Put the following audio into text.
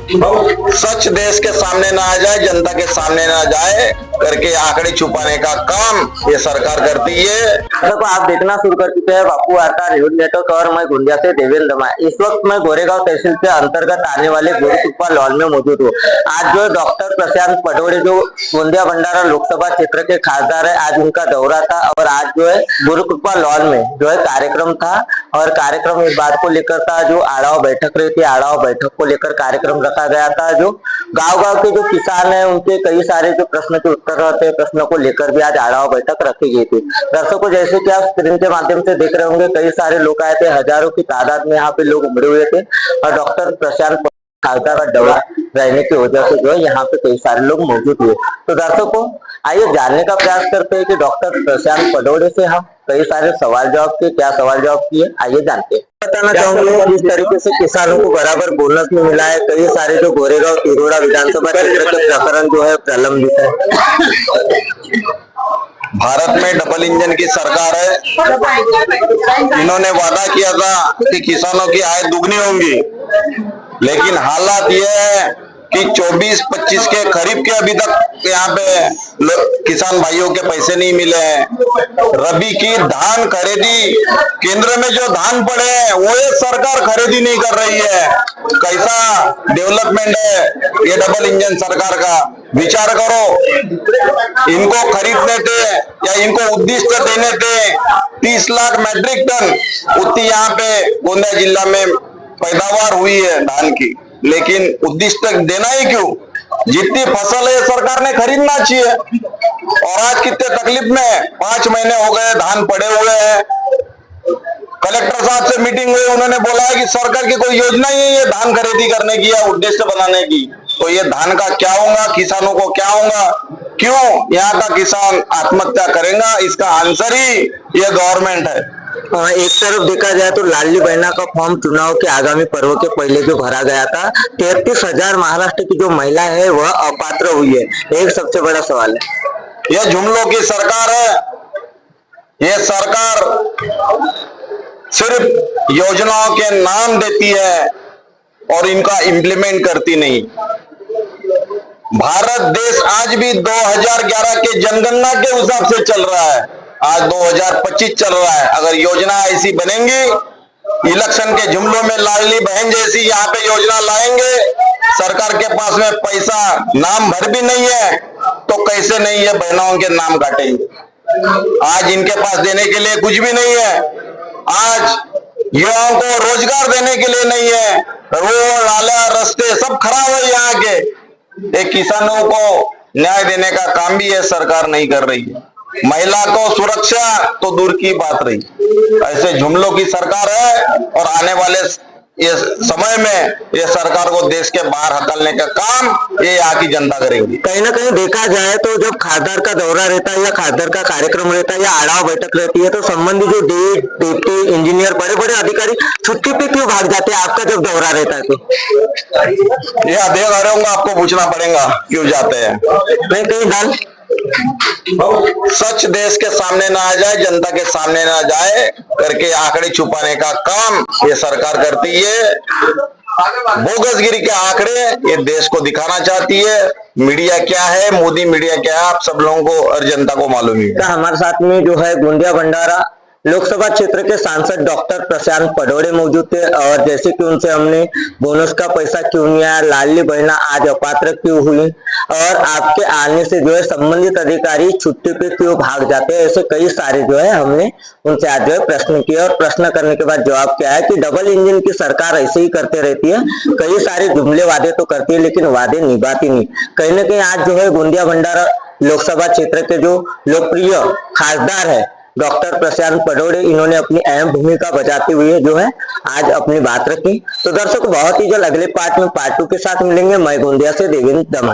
सच देश के सामने ना आ जाए, जनता के सामने ना जाए करके आंकड़े छुपाने का काम ये सरकार करती है। देखो, आप देखना शुरू कर चुके हैं बापू वार्ता न्यूज नेटवर्क और मैं गोंदिया से देवेंद्र दमा। इस वक्त मैं गोरेगांव तहसील के अंतर्गत आने वाले गुरुकृपा लॉन में मौजूद हूँ। आज जो डॉक्टर प्रशांत पटोड़े जो गोंदिया भंडारा लोकसभा क्षेत्र के खासदार है, आज उनका दौरा था और आज जो है गुरुकृपा लॉन में जो है कार्यक्रम था और कार्यक्रम इस बात को लेकर था जो आड़ाव बैठक रही थी। आड़ाव बैठक को लेकर कार्यक्रम रखा गया था। जो गाँव-गाँव के जो किसान है उनके कई सारे जो प्रश्न के उत्तर रहते हैं, प्रश्नों को लेकर भी आज आड़ाव बैठक रखी गई थी। दर्शकों, जैसे कि आप स्क्रीन के माध्यम से देख रहे होंगे, कई सारे लोग आए थे, हजारों की तादाद में यहाँ पे लोग उमड़े हुए थे और डॉक्टर प्रशांत खासदार का दौरा रहने की वजह से जो है यहाँ पे कई सारे लोग मौजूद हुए। तो दर्शकों, आइए जानने का प्रयास करते हैं कि डॉक्टर प्रशांत पटोड़े से हम कई सारे सवाल जवाब किए, क्या सवाल जवाब किए, आइए जानते हैं। बताना चाहूंगा जिस तरीके से किसानों को बराबर बोनस में मिला है, कई सारे जो गोरेगांव तिरोड़ा विधानसभा क्षेत्र के प्रकरण जो है प्रलंबित है। भारत में डबल इंजन की सरकार है। इन्होंने वादा किया था कि किसानों की आय दुगनी होंगी, लेकिन हालात ये है कि 24-25 के खरीफ के अभी तक यहाँ पे किसान भाइयों के पैसे नहीं मिले हैं। रबी की धान खरीदी केंद्र में जो धान पड़े हैं वो ये सरकार खरीदी नहीं कर रही है। कैसा डेवलपमेंट है ये डबल इंजन सरकार का, विचार करो। इनको खरीदने थे या इनको उद्दिष्ट देने थे 30 लाख मैट्रिक टन, उतनी यहाँ पे गोंदिया जिला में पैदावार हुई है धान की, लेकिन उद्दिष्ट देना ही क्यों? जितनी फसल है सरकार ने खरीदना चाहिए। और आज कितने तकलीफ में 5 महीने हो गए, धान पड़े हुए हैं। कलेक्टर साहब से मीटिंग हुई, उन्होंने बोला है कि सरकार की कोई योजना ही नहीं है धान खरीदी करने की या उद्देश्य बनाने की। तो ये धान का क्या होगा, किसानों को क्या होगा, क्यों यहाँ का किसान आत्महत्या करेगा? इसका आंसर ही ये गवर्नमेंट है। एक तरफ देखा जाए तो लाडली बहना का फॉर्म चुनाव के आगामी पर्व के पहले जो भरा गया था, 33,000 महाराष्ट्र की जो महिला है वह अपात्र हुई है। एक सबसे बड़ा सवाल है, यह जुमलों की सरकार है। ये सरकार सिर्फ योजनाओं के नाम देती है और इनका इम्प्लीमेंट करती नहीं। भारत देश आज भी 2011 के जनगणना के हिसाब से चल रहा है, आज 2025 चल रहा है। अगर योजना ऐसी बनेंगी, इलेक्शन के जुमलों में लाडली बहन जैसी यहाँ पे योजना लाएंगे, सरकार के पास में पैसा नाम भर भी नहीं है तो कैसे नहीं है बहनों के नाम काटेंगे? आज इनके पास देने के लिए कुछ भी नहीं है। आज युवाओं को रोजगार देने के लिए नहीं है। रोड नाला रास्ते सब खराब है यहाँ के। एक किसानों को न्याय देने का काम भी ये सरकार नहीं कर रही है। महिला को सुरक्षा तो दूर की बात रही। ऐसे जुमलों की सरकार है और आने वाले ये समय में ये सरकार को देश के बाहर हकलने का काम ये यहाँ की जनता करेगी। कहीं ना कहीं देखा जाए तो जब खासदार का दौरा रहता है या खासदार का कार्यक्रम रहता है या आड़ाव बैठक रहती है तो संबंधित जो डिप्टी इंजीनियर बड़े बड़े अधिकारी छुट्टी पे क्यों भाग जाते हैं? आपका जब दौरा रहता है तो यह देख रहे होंगे, आपको पूछना पड़ेगा क्यों जाते हैं। नहीं, कहीं दान सच देश के सामने ना आ जाए, जनता के सामने ना जाए करके आंकड़े छुपाने का काम ये सरकार करती है। बोगसगिरी के आंकड़े ये देश को दिखाना चाहती है। मीडिया क्या है, मोदी मीडिया क्या है, आप सब लोगों को और जनता को मालूम ही है। हमारे साथ में जो है गोंदिया भंडारा लोकसभा क्षेत्र के सांसद डॉक्टर प्रशांत पटोड़े मौजूद थे और जैसे कि उनसे हमने बोनस का पैसा क्यों नहीं आया, लाडली बहना आज अपात्र क्यों हुई और आपके आने से जो है संबंधित अधिकारी छुट्टी पे क्यों भाग जाते हैं, ऐसे कई सारे जो है हमने उनसे आज जो है प्रश्न किया और प्रश्न करने के बाद जवाब क्या है कि डबल इंजन की सरकार ऐसे ही करते रहती है। कई सारे जुमले वादे तो करती है लेकिन वादे निभाती नहीं। कहीं ना कहीं आज जो है गोंदिया भंडारा लोकसभा क्षेत्र के जो लोकप्रिय खासदार है डॉक्टर प्रशांत पटोड़े, इन्होंने अपनी अहम भूमिका बजाते हुए जो है आज अपनी बात रखी। तो दर्शकों, बहुत ही जल्द अगले पार्ट में पार्ट 2 के साथ मिलेंगे। मैं गोंदिया से देवेंद्र दमा।